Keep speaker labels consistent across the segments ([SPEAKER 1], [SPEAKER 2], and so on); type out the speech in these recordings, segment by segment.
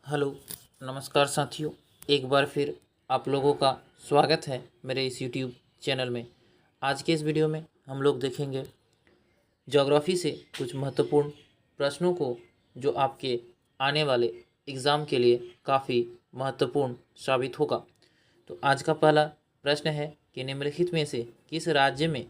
[SPEAKER 1] Hello, नमस्कार साथियों। एक बार फिर आप लोगों का स्वागत है मेरे इस यूट्यूब चैनल में। आज के इस वीडियो में हम लोग देखेंगे ज्योग्राफी से कुछ महत्वपूर्ण प्रश्नों को, जो आपके आने वाले एग्ज़ाम के लिए काफ़ी महत्वपूर्ण साबित होगा। तो आज का पहला प्रश्न है कि निम्नलिखित में से किस राज्य में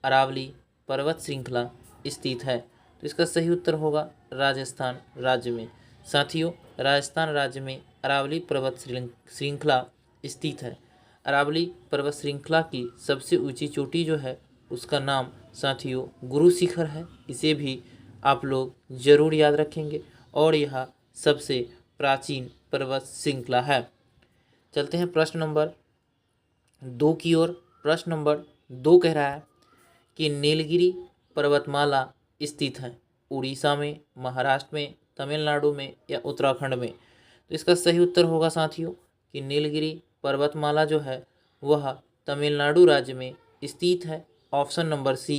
[SPEAKER 1] अरावली पर्वत श्रृंखला स्थित है। तो इसका सही उत्तर होगा राजस्थान राज्य में। साथियों, राजस्थान राज्य में अरावली पर्वत श्रृंखला स्थित है। अरावली पर्वत श्रृंखला की सबसे ऊंची चोटी जो है उसका नाम साथियों गुरु शिखर है। इसे भी आप लोग जरूर याद रखेंगे और यह सबसे प्राचीन पर्वत श्रृंखला है। चलते हैं प्रश्न नंबर 2 की ओर। प्रश्न नंबर 2 कह रहा है कि नीलगिरी पर्वतमाला स्थित है उड़ीसा में, महाराष्ट्र में, तमिलनाडु में या उत्तराखंड में। तो इसका सही उत्तर होगा साथियों कि नीलगिरी पर्वतमाला जो है वह तमिलनाडु राज्य में स्थित है। ऑप्शन नंबर सी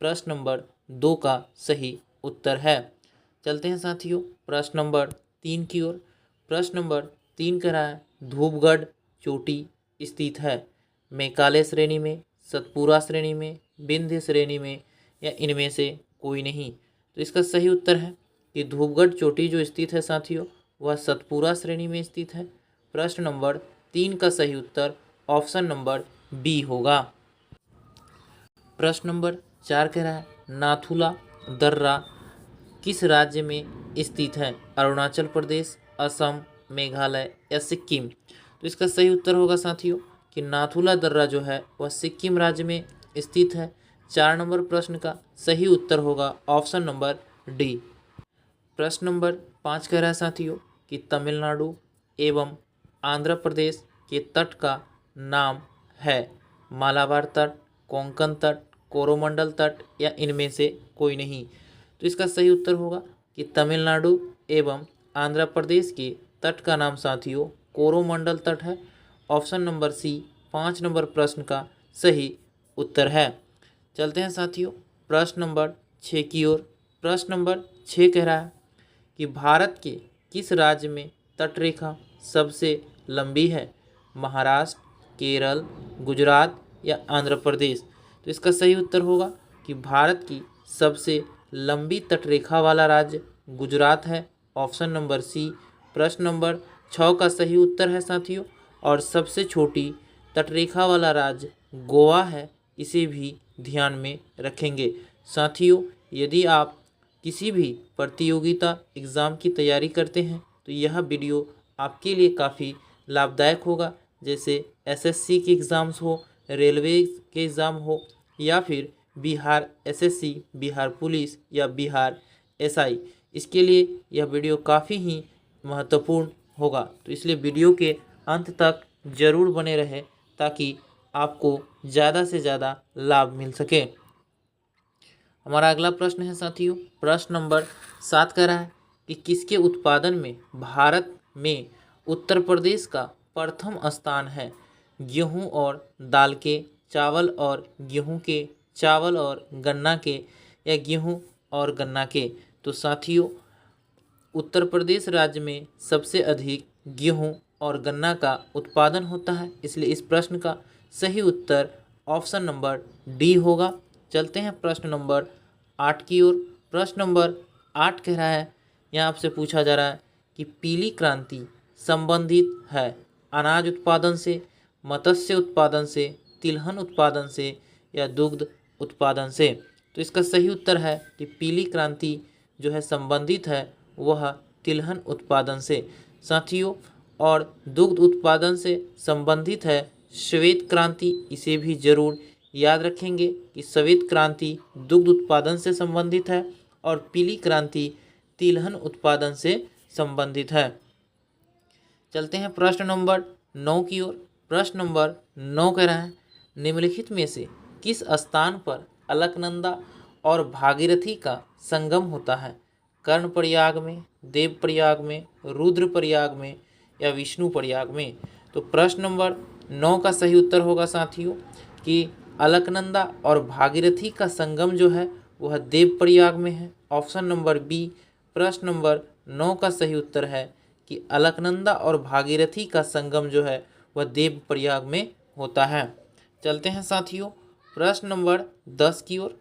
[SPEAKER 1] प्रश्न नंबर 2 का सही उत्तर है। चलते हैं साथियों प्रश्न नंबर 3 की ओर। प्रश्न नंबर 3 कह रहा है धूपगढ़ चोटी स्थित है मेघालय श्रेणी में, सतपुरा श्रेणी में, विंध्य श्रेणी में या इनमें से कोई नहीं। तो इसका सही उत्तर है कि धूपगढ़ चोटी जो स्थित है साथियों वह सतपुरा श्रेणी में स्थित है। प्रश्न नंबर 3 का सही उत्तर ऑप्शन नंबर बी होगा। प्रश्न नंबर 4 कह रहा है नाथुला दर्रा किस राज्य में स्थित है, अरुणाचल प्रदेश, असम, मेघालय या सिक्किम। तो इसका सही उत्तर होगा साथियों कि नाथुला दर्रा जो है वह सिक्किम राज्य में स्थित है। 4 नंबर प्रश्न का सही उत्तर होगा ऑप्शन नंबर डी। प्रश्न नंबर 5 कह रहा है साथियों कि तमिलनाडु एवं आंध्र प्रदेश के तट का नाम है मालाबार तट, कोंकण तट, कोरोमंडल तट या इनमें से कोई नहीं। तो इसका सही उत्तर होगा कि तमिलनाडु एवं आंध्र प्रदेश के तट का नाम साथियों कोरोमंडल तट है। ऑप्शन नंबर सी 5 नंबर प्रश्न का सही उत्तर है। चलते हैं साथियों प्रश्न नंबर 6 की ओर। प्रश्न नंबर 6 कह रहा है कि भारत के किस राज्य में तटरेखा सबसे लंबी है, महाराष्ट्र, केरल, गुजरात या आंध्र प्रदेश। तो इसका सही उत्तर होगा कि भारत की सबसे लंबी तटरेखा वाला राज्य गुजरात है। ऑप्शन नंबर सी प्रश्न नंबर 6 का सही उत्तर है साथियों। और सबसे छोटी तटरेखा वाला राज्य गोवा है, इसे भी ध्यान में रखेंगे। साथियों, यदि आप किसी भी प्रतियोगिता एग्ज़ाम की तैयारी करते हैं तो यह वीडियो आपके लिए काफ़ी लाभदायक होगा। जैसे एसएससी के एग्ज़ाम्स हो, रेलवे के एग्ज़ाम हो या फिर बिहार एसएससी, बिहार पुलिस या बिहार एसआई, इसके लिए यह वीडियो काफ़ी ही महत्वपूर्ण होगा। तो इसलिए वीडियो के अंत तक ज़रूर बने रहे ताकि आपको ज़्यादा से ज़्यादा लाभ मिल सके। हमारा अगला प्रश्न है साथियों प्रश्न नंबर 7 कह रहा है कि किसके उत्पादन में भारत में उत्तर प्रदेश का प्रथम स्थान है, गेहूं और दाल के, चावल और गेहूं के, चावल और गन्ना के या गेहूं और गन्ना के। तो साथियों उत्तर प्रदेश राज्य में सबसे अधिक गेहूं और गन्ना का उत्पादन होता है, इसलिए इस प्रश्न का सही उत्तर ऑप्शन नंबर डी होगा। चलते हैं प्रश्न नंबर 8 की ओर। प्रश्न नंबर 8 कह रहा है, यहाँ आपसे पूछा जा रहा है कि पीली क्रांति संबंधित है अनाज उत्पादन से, मत्स्य उत्पादन से, तिलहन उत्पादन से या दुग्ध उत्पादन से। तो इसका सही उत्तर है कि पीली क्रांति जो है संबंधित है वह तिलहन उत्पादन से साथियों। और दुग्ध उत्पादन से संबंधित है श्वेत क्रांति, इसे भी जरूर याद रखेंगे कि श्वेत क्रांति दुग्ध उत्पादन से संबंधित है और पीली क्रांति तिलहन उत्पादन से संबंधित है। चलते हैं प्रश्न नंबर 9 की ओर। प्रश्न नंबर 9 कह रहा है निम्नलिखित में से किस स्थान पर अलकनंदा और भागीरथी का संगम होता है, कर्णप्रयाग में, देवप्रयाग में, रुद्रप्रयाग में या विष्णुप्रयाग में। तो प्रश्न नंबर 9 का सही उत्तर होगा साथियों कि अलकनंदा और भागीरथी का संगम जो है वह देवप्रयाग में है। ऑप्शन नंबर बी प्रश्न नंबर 9 का सही उत्तर है कि अलकनंदा और भागीरथी का संगम जो है वह देवप्रयाग में होता है। चलते हैं साथियों प्रश्न नंबर 10 की ओर।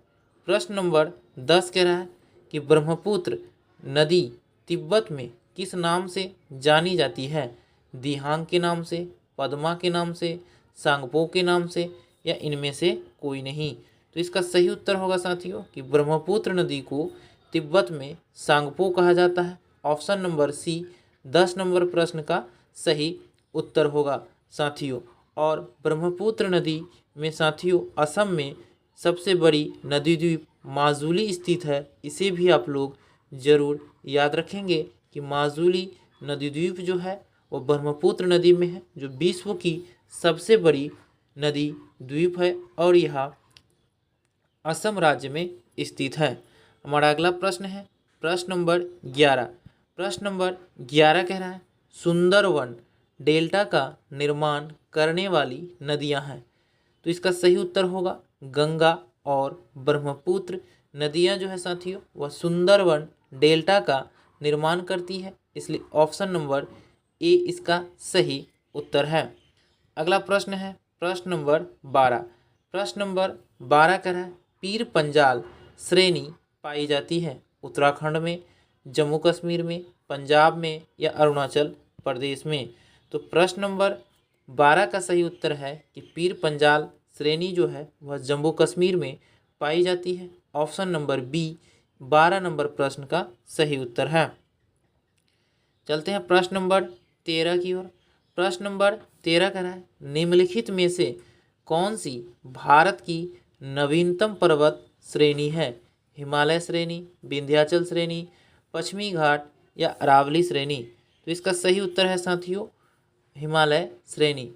[SPEAKER 1] प्रश्न नंबर 10 कह रहा है कि ब्रह्मपुत्र नदी तिब्बत में किस नाम से जानी जाती है? दिहांग के नाम से, पद्मा के नाम से, सांगपो के नाम से, या इनमें से कोई नहीं। तो इसका सही उत्तर होगा साथियों कि ब्रह्मपुत्र नदी को तिब्बत में सांगपो कहा जाता है। ऑप्शन नंबर सी 10 नंबर प्रश्न का सही उत्तर होगा साथियों। और ब्रह्मपुत्र नदी में साथियों असम में सबसे बड़ी नदी द्वीप माजुली स्थित है। इसे भी आप लोग जरूर याद रखेंगे कि माजुली नदी द्वीप जो है वो ब्रह्मपुत्र नदी में है, जो विश्व की सबसे बड़ी नदी द्वीप है और यह असम राज्य में स्थित है। हमारा अगला प्रश्न है प्रश्न नंबर 11। प्रश्न नंबर 11 कह रहा है सुंदरवन डेल्टा का निर्माण करने वाली नदियां हैं। तो इसका सही उत्तर होगा गंगा और ब्रह्मपुत्र नदियां जो है साथियों वह सुंदरवन डेल्टा का निर्माण करती है, इसलिए ऑप्शन नंबर ए इसका सही उत्तर है। अगला प्रश्न है प्रश्न नंबर 12। प्रश्न नंबर 12 कह रहा है पीर पंजाल श्रेणी पाई जाती है उत्तराखंड में, जम्मू कश्मीर में, पंजाब में या अरुणाचल प्रदेश में। तो प्रश्न नंबर 12 का सही उत्तर है कि पीर पंजाल श्रेणी जो है वह जम्मू कश्मीर में पाई जाती है। ऑप्शन नंबर बी 12 नंबर प्रश्न का सही उत्तर है। चलते हैं प्रश्न नंबर 13 की ओर। प्रश्न नंबर 13 कह रहा है निम्नलिखित में से कौन सी भारत की नवीनतम पर्वत श्रेणी है? हिमालय श्रेणी, विंध्याचल श्रेणी, पश्चिमी घाट या अरावली श्रेणी। तो इसका सही उत्तर है साथियों हिमालय श्रेणी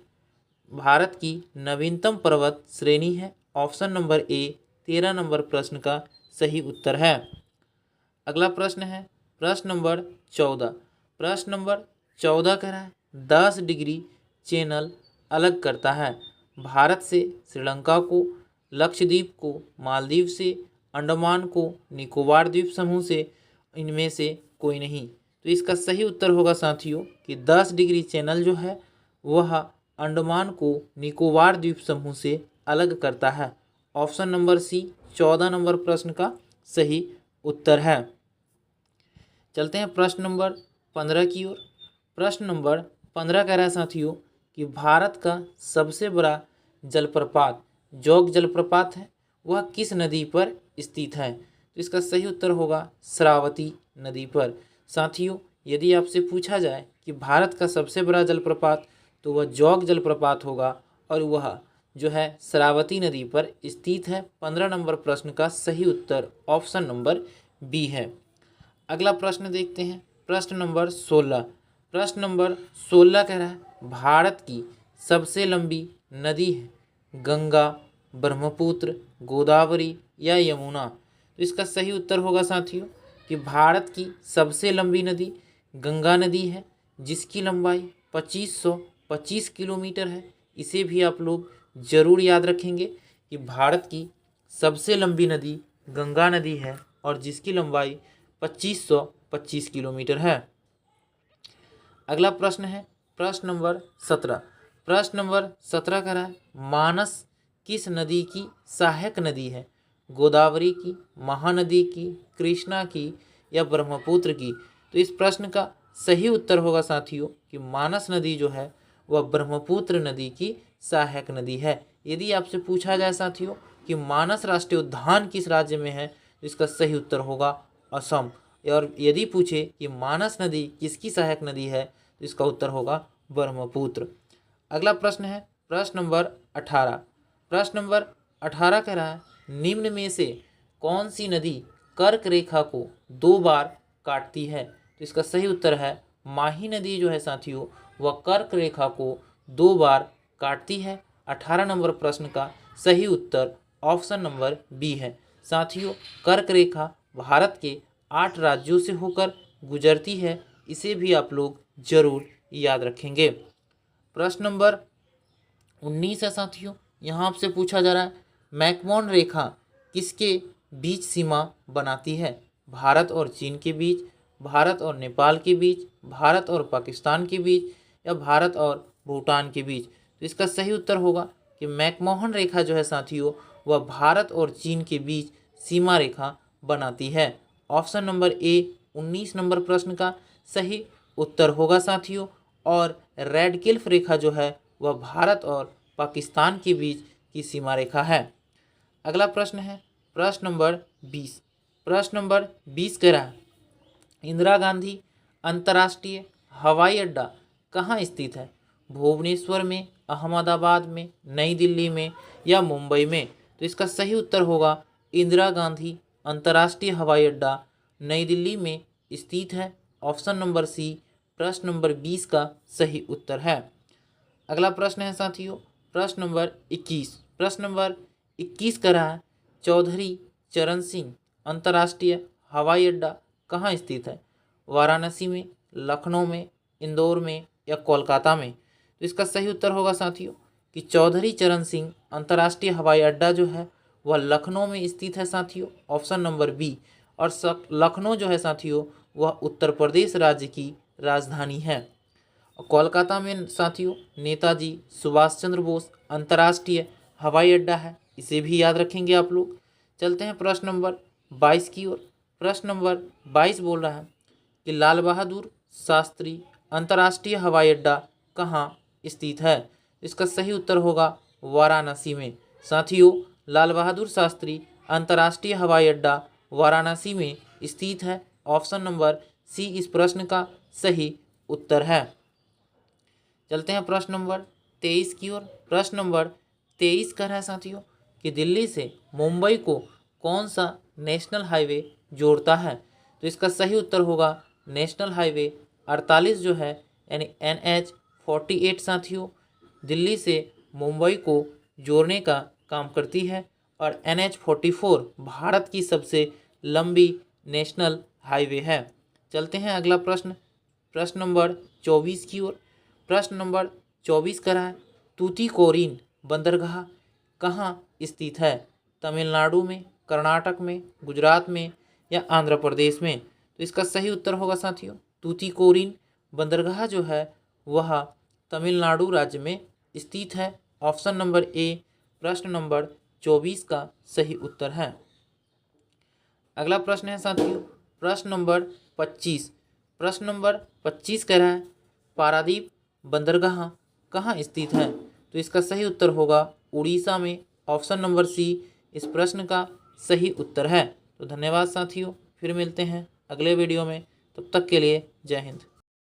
[SPEAKER 1] भारत की नवीनतम पर्वत श्रेणी है। ऑप्शन नंबर ए 13 नंबर प्रश्न का सही उत्तर है। अगला प्रश्न है प्रश्न नंबर 14। प्रश्न नंबर 14 कह रहा है 10 डिग्री चैनल अलग करता है भारत से श्रीलंका को, लक्षद्वीप को मालदीव से, अंडमान को निकोबार द्वीप समूह से, इनमें से कोई नहीं। तो इसका सही उत्तर होगा साथियों कि 10 डिग्री चैनल जो है वह अंडमान को निकोबार द्वीप समूह से अलग करता है। ऑप्शन नंबर सी 14 नंबर प्रश्न का सही उत्तर है। चलते हैं प्रश्न नंबर 15 की ओर। प्रश्न नंबर 15 कह रहा है साथियों कि भारत का सबसे बड़ा जलप्रपात जोग जलप्रपात है वह किस नदी पर स्थित है? तो इसका सही उत्तर होगा श्रावती नदी पर। साथियों यदि आपसे पूछा जाए कि भारत का सबसे बड़ा जलप्रपात तो वह जोग जलप्रपात होगा और वह जो है श्रावती नदी पर स्थित है। 15 नंबर प्रश्न का सही उत्तर ऑप्शन नंबर बी है। अगला प्रश्न देखते हैं प्रश्न नंबर 16। प्रश्न नंबर 16 कह रहा है भारत की सबसे लंबी नदी है गंगा, ब्रह्मपुत्र, गोदावरी या यमुना। तो इसका सही उत्तर होगा साथियों कि भारत की सबसे लंबी नदी गंगा नदी है जिसकी लंबाई 2525 किलोमीटर है। इसे भी आप लोग जरूर याद रखेंगे कि भारत की सबसे लंबी नदी गंगा नदी है और जिसकी लंबाई 2525 किलोमीटर है। अगला प्रश्न है प्रश्न नंबर 17। प्रश्न नंबर 17 कह रहा है मानस किस नदी की सहायक नदी है? गोदावरी की, महानदी की, कृष्णा की या ब्रह्मपुत्र की। तो इस प्रश्न का सही उत्तर होगा साथियों कि मानस नदी जो है वह ब्रह्मपुत्र नदी की सहायक नदी है। यदि आपसे पूछा जाए साथियों कि मानस राष्ट्रीय उद्यान किस राज्य में है तो इसका सही उत्तर होगा असम। और यदि पूछे कि मानस नदी किसकी सहायक नदी है तो इसका उत्तर होगा ब्रह्मपुत्र। अगला प्रश्न है प्रश्न नंबर 18। प्रश्न नंबर 18 कह रहा है निम्न में से कौन सी नदी कर्क रेखा को 2 बार काटती है? तो इसका सही उत्तर है माही नदी जो है साथियों वह कर्क रेखा को 2 बार काटती है। 18 नंबर प्रश्न का सही उत्तर ऑप्शन नंबर बी है। साथियों कर्क रेखा भारत के 8 राज्यों से होकर गुजरती है, इसे भी आप लोग जरूर याद रखेंगे। प्रश्न नंबर 19 है साथियों, यहाँ आपसे पूछा जा रहा है मैकमोहन रेखा किसके बीच सीमा बनाती है? भारत और चीन के बीच, भारत और नेपाल के बीच, भारत और पाकिस्तान के बीच या भारत और भूटान के बीच। तो इसका सही उत्तर होगा कि मैकमोहन रेखा जो है साथियों वह भारत और चीन के बीच सीमा रेखा बनाती है। ऑप्शन नंबर ए 19 नंबर प्रश्न का सही उत्तर होगा साथियों। और रेड क्लिफ रेखा जो है वह भारत और पाकिस्तान के बीच की सीमा रेखा है। अगला प्रश्न है प्रश्न नंबर 20। प्रश्न नंबर 20 कह रहा है इंदिरा गांधी अंतर्राष्ट्रीय हवाई अड्डा कहाँ स्थित है? भुवनेश्वर में, अहमदाबाद में, नई दिल्ली में या मुंबई में? तो इसका सही उत्तर होगा इंदिरा गांधी अंतर्राष्ट्रीय हवाई अड्डा नई दिल्ली में स्थित है। ऑप्शन नंबर सी प्रश्न नंबर 20 का सही उत्तर है। अगला प्रश्न है साथियों प्रश्न नंबर 21। प्रश्न नंबर 21 का रहा है चौधरी चरण सिंह अंतर्राष्ट्रीय हवाई अड्डा कहाँ स्थित है? वाराणसी में, लखनऊ में, इंदौर में या कोलकाता में? तो इसका सही उत्तर होगा साथियों कि चौधरी चरण सिंह अंतर्राष्ट्रीय हवाई अड्डा जो है वह लखनऊ में स्थित है साथियों। Option number B. और लखनऊ जो है साथियों वह उत्तर प्रदेश राज्य की राजधानी है। कोलकाता में साथियों नेताजी सुभाष चंद्र बोस अंतर्राष्ट्रीय हवाई अड्डा है, इसे भी याद रखेंगे आप लोग। चलते हैं प्रश्न नंबर 22 की ओर। प्रश्न नंबर 22 बोल रहा है कि लाल बहादुर शास्त्री अंतर्राष्ट्रीय हवाई अड्डा कहाँ स्थित है? इसका सही उत्तर होगा वाराणसी में। साथियों लाल बहादुर शास्त्री अंतर्राष्ट्रीय हवाई अड्डा वाराणसी में स्थित है। ऑप्शन नंबर सी इस प्रश्न का सही उत्तर है। चलते हैं प्रश्न नंबर 23 की ओर। प्रश्न नंबर 23 कह रहा है साथियों कि दिल्ली से मुंबई को कौन सा नेशनल हाईवे जोड़ता है? तो इसका सही उत्तर होगा नेशनल हाईवे 48 जो है यानी NH 48 साथियों दिल्ली से मुंबई को जोड़ने का काम करती है। और NH 44 भारत की सबसे लंबी नेशनल हाईवे है। चलते हैं अगला प्रश्न प्रश्न नंबर 24 की ओर। प्रश्न नंबर 24 का रहा है तूतीकोरिन बंदरगाह कहाँ स्थित है? तमिलनाडु में, कर्नाटक में, गुजरात में या आंध्र प्रदेश में? तो इसका सही उत्तर होगा साथियों तूतीकोरिन बंदरगाह जो है वह तमिलनाडु राज्य में स्थित है। ऑप्शन नंबर ए प्रश्न नंबर 24 का सही उत्तर है। अगला प्रश्न है साथियों प्रश्न नंबर 25। प्रश्न नंबर 25 कह रहा है पारादीप बंदरगाह कहाँ स्थित है? तो इसका सही उत्तर होगा उड़ीसा में। ऑप्शन नंबर सी इस प्रश्न का सही उत्तर है। तो धन्यवाद साथियों, फिर मिलते हैं अगले वीडियो में, तब तक के लिए जय हिंद।